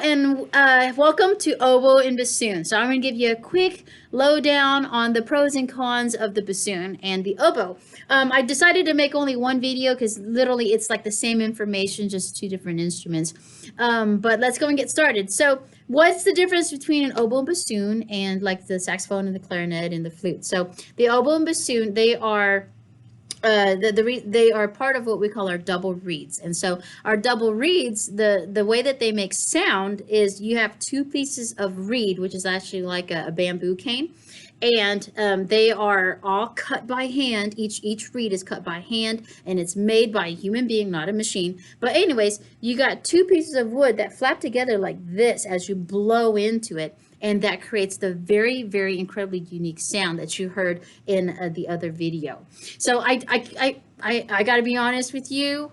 and welcome to Oboe and Bassoon. So I'm going to give you a quick lowdown on the pros and cons of the bassoon and the oboe. I decided to make only one video because literally it's like the same information, just two different instruments. But let's go and get started. So what's the difference between an oboe and bassoon and like the saxophone and the clarinet and the flute? So the oboe and bassoon, they are they are part of what we call our double reeds. And so our double reeds, the way that they make sound is you have two pieces of reed, which is actually like a bamboo cane, and they are all cut by hand. Each reed is cut by hand, and it's made by a human being, not a machine. But anyways, you got two pieces of wood that flap together like this as you blow into it, and that creates the very, very incredibly unique sound that you heard in the other video. So I got to be honest with you.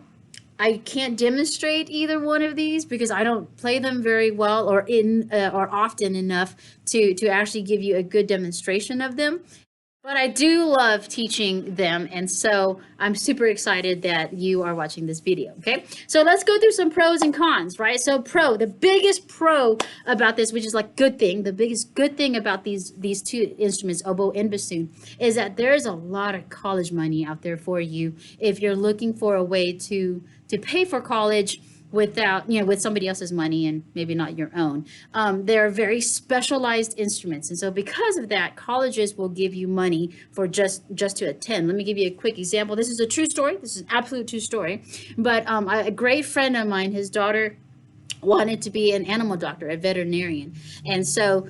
I can't demonstrate either one of these because I don't play them very well or often enough to actually give you a good demonstration of them. But I do love teaching them, and so I'm super excited that you are watching this video, okay? So let's go through some pros and cons, right? So the biggest pro about this, which is like good thing, the biggest good thing about these two instruments, oboe and bassoon, is that there's a lot of college money out there for you if you're looking for a way to pay for college without, with somebody else's money and maybe not your own. They're very specialized instruments. And so because of that, colleges will give you money for just to attend. Let me give you a quick example. This is a true story. This is an absolute true story. But a great friend of mine, his daughter wanted to be an animal doctor, a veterinarian. And so,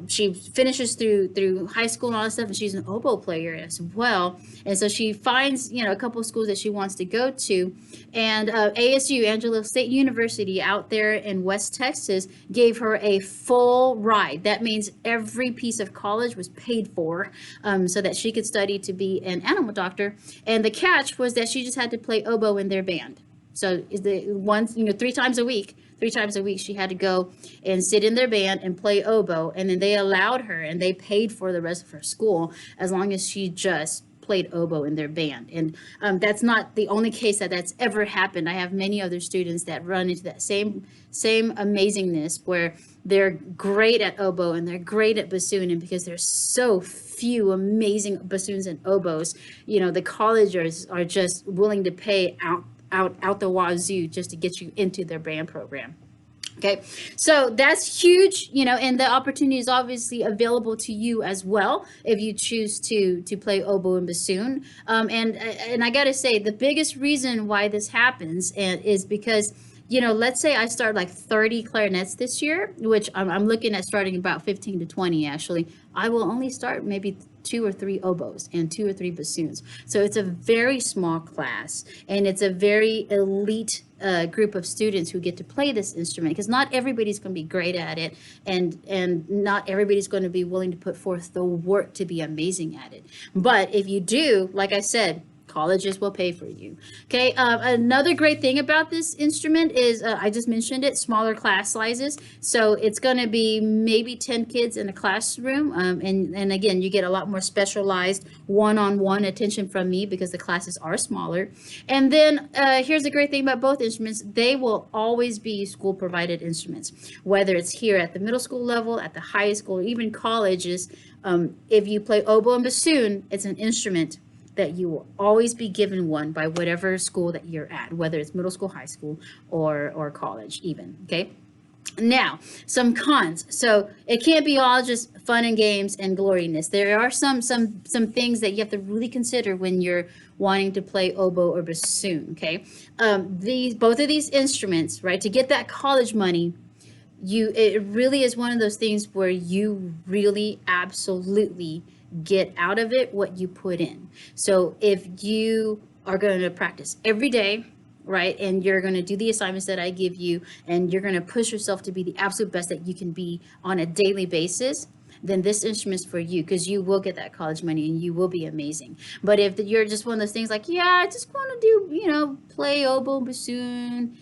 she finishes through high school and all that stuff, and she's an oboe player as well. And so she finds, a couple of schools that she wants to go to. And ASU, Angelo State University out there in West Texas, gave her a full ride. That means every piece of college was paid for so that she could study to be an animal doctor. And the catch was that she just had to play oboe in their band. So three times a week she had to go and sit in their band and play oboe, and then they allowed her and they paid for the rest of her school as long as she just played oboe in their band. And that's not the only case that's ever happened. I have many other students that run into that same amazingness where they're great at oboe and they're great at bassoon, and because there's so few amazing bassoons and oboes, the colleges are just willing to pay out the wazoo just to get you into their band program. Okay, so that's huge, and the opportunity is obviously available to you as well if you choose to play oboe and bassoon. And I gotta say, the biggest reason why this happens is because, let's say I start like 30 clarinets this year, which I'm looking at starting about 15 to 20 actually. I will only start maybe 2 or 3 oboes and 2 or 3 bassoons. So it's a very small class, and it's a very elite group of students who get to play this instrument, because not everybody's going to be great at it, and not everybody's going to be willing to put forth the work to be amazing at it. But if you do, like I said, colleges will pay for you. Okay, another great thing about this instrument is, I just mentioned it, smaller class sizes. So it's going to be maybe 10 kids in a classroom. And again, you get a lot more specialized one-on-one attention from me because the classes are smaller. And then here's the great thing about both instruments. They will always be school-provided instruments, whether it's here at the middle school level, at the high school, even colleges. If you play oboe and bassoon, it's an instrument that you will always be given one by whatever school that you're at, whether it's middle school, high school, or college even, okay? Now, some cons. So it can't be all just fun and games and gloriness. There are some things that you have to really consider when you're wanting to play oboe or bassoon, okay? Both of these instruments, right, to get that college money, it really is one of those things where you really absolutely get out of it what you put in. So if you are going to practice every day, right, and you're going to do the assignments that I give you, and you're going to push yourself to be the absolute best that you can be on a daily basis, then this instrument is for you, because you will get that college money and you will be amazing. But if you're just one of those things like, yeah, I just want to do, play oboe, bassoon,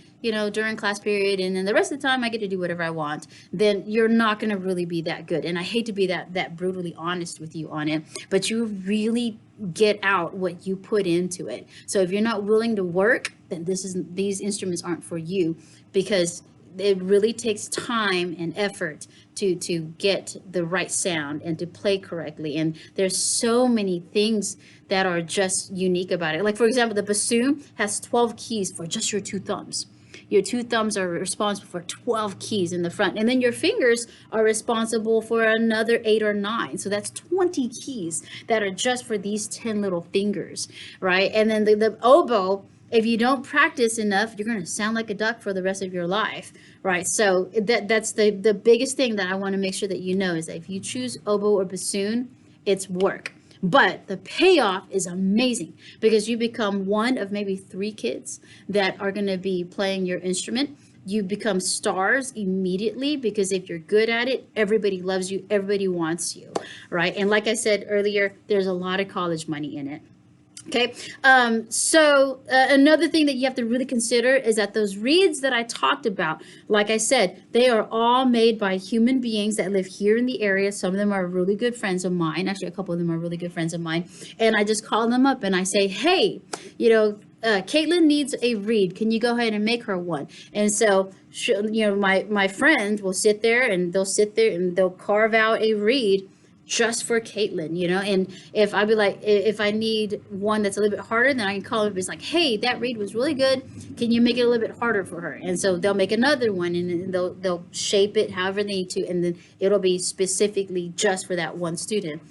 during class period, and then the rest of the time I get to do whatever I want, then you're not going to really be that good. And I hate to be that brutally honest with you on it, but you really get out what you put into it. So if you're not willing to work, then these instruments aren't for you, because it really takes time and effort to get the right sound and to play correctly. And there's so many things that are just unique about it. Like, for example, the bassoon has 12 keys for just your two thumbs. Your two thumbs are responsible for 12 keys in the front, and then your fingers are responsible for another 8 or 9. So that's 20 keys that are just for these 10 little fingers, right? And then the oboe, if you don't practice enough, you're going to sound like a duck for the rest of your life, right? So that's the biggest thing that I want to make sure that you know is that if you choose oboe or bassoon, it's work. But the payoff is amazing because you become one of maybe 3 kids that are going to be playing your instrument. You become stars immediately because if you're good at it, everybody loves you, everybody wants you, right? And like I said earlier, there's a lot of college money in it. Okay, so another thing that you have to really consider is that those reeds that I talked about, like I said, they are all made by human beings that live here in the area. Some of them are really good friends of mine. Actually, a couple of them are really good friends of mine. And I just call them up and I say, hey, you know, Caitlin needs a reed. Can you go ahead and make her one? And so, you know, my friend will sit there and they'll carve out a reed just for Caitlin, you know. And if I be like, if I need one that's a little bit harder, then I can call them. It's like, hey, that reed was really good. Can you make it a little bit harder for her? And so they'll make another one, and they'll shape it however they need to, and then it'll be specifically just for that one student.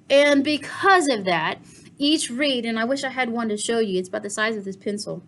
And because of that, each reed, and I wish I had one to show you. It's about the size of this pencil.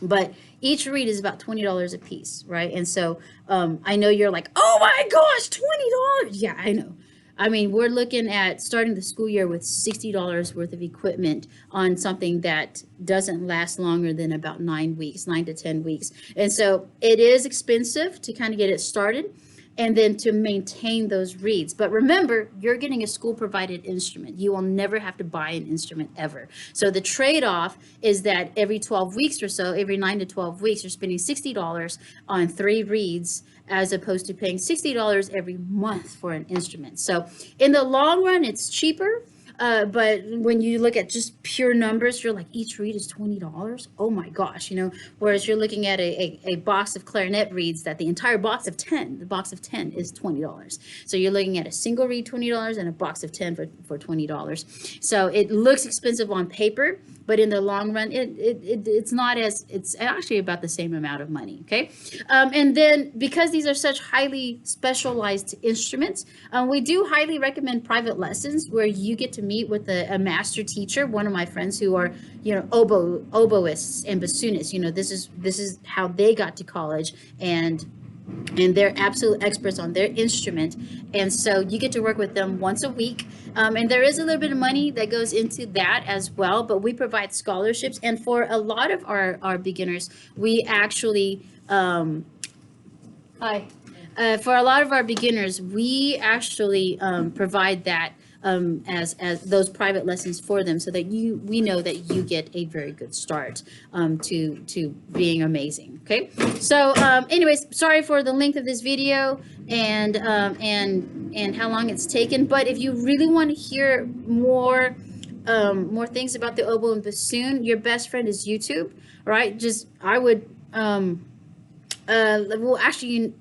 But each reed is about $20 a piece, right? And so I know you're like, oh my gosh, $20. Yeah, I know. I mean, we're looking at starting the school year with $60 worth of equipment on something that doesn't last longer than about 9 weeks, 9 to 10 weeks. And so it is expensive to kind of get it started and then to maintain those reeds. But remember, you're getting a school provided instrument. You will never have to buy an instrument ever. So the trade-off is that every 12 weeks or so, every 9 to 12 weeks, you're spending $60 on 3 reeds as opposed to paying $60 every month for an instrument. So in the long run, it's cheaper. But when you look at just pure numbers, you're like, each reed is $20. Oh my gosh, you know, whereas you're looking at a box of clarinet reeds that the entire box of 10, the box of 10 is $20. So you're looking at a single reed $20 and a box of 10 for $20. So it looks expensive on paper, but in the long run, it's not as, it's actually about the same amount of money, okay? And then because these are such highly specialized instruments, we do highly recommend private lessons where you get to meet with a master teacher. One of my friends who are, you know, oboists and bassoonists, you know, this is how they got to college, and they're absolute experts on their instrument. And so you get to work with them once a week. And there is a little bit of money that goes into that as well, but we provide scholarships. And for a lot of our beginners, we actually, for a lot of our beginners, we actually provide that as those private lessons for them, so that we know that you get a very good start to being amazing. Okay, so anyways, sorry for the length of this video and how long it's taken, but if you really want to hear more things about the oboe and bassoon, your best friend is YouTube, right? Just I would well, actually,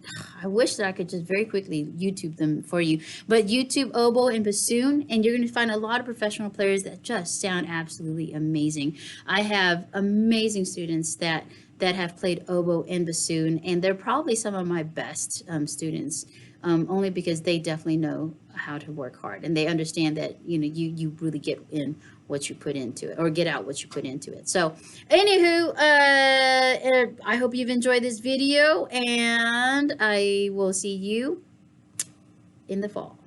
I wish that I could just very quickly YouTube them for you. But YouTube oboe and bassoon, and you're going to find a lot of professional players that just sound absolutely amazing. I have amazing students that have played oboe and bassoon, and they're probably some of my best students, only because they definitely know how to work hard, and they understand that, you know, you really get in what you put into it, or get out what you put into it. So anywho, I hope you've enjoyed this video, and I will see you in the fall.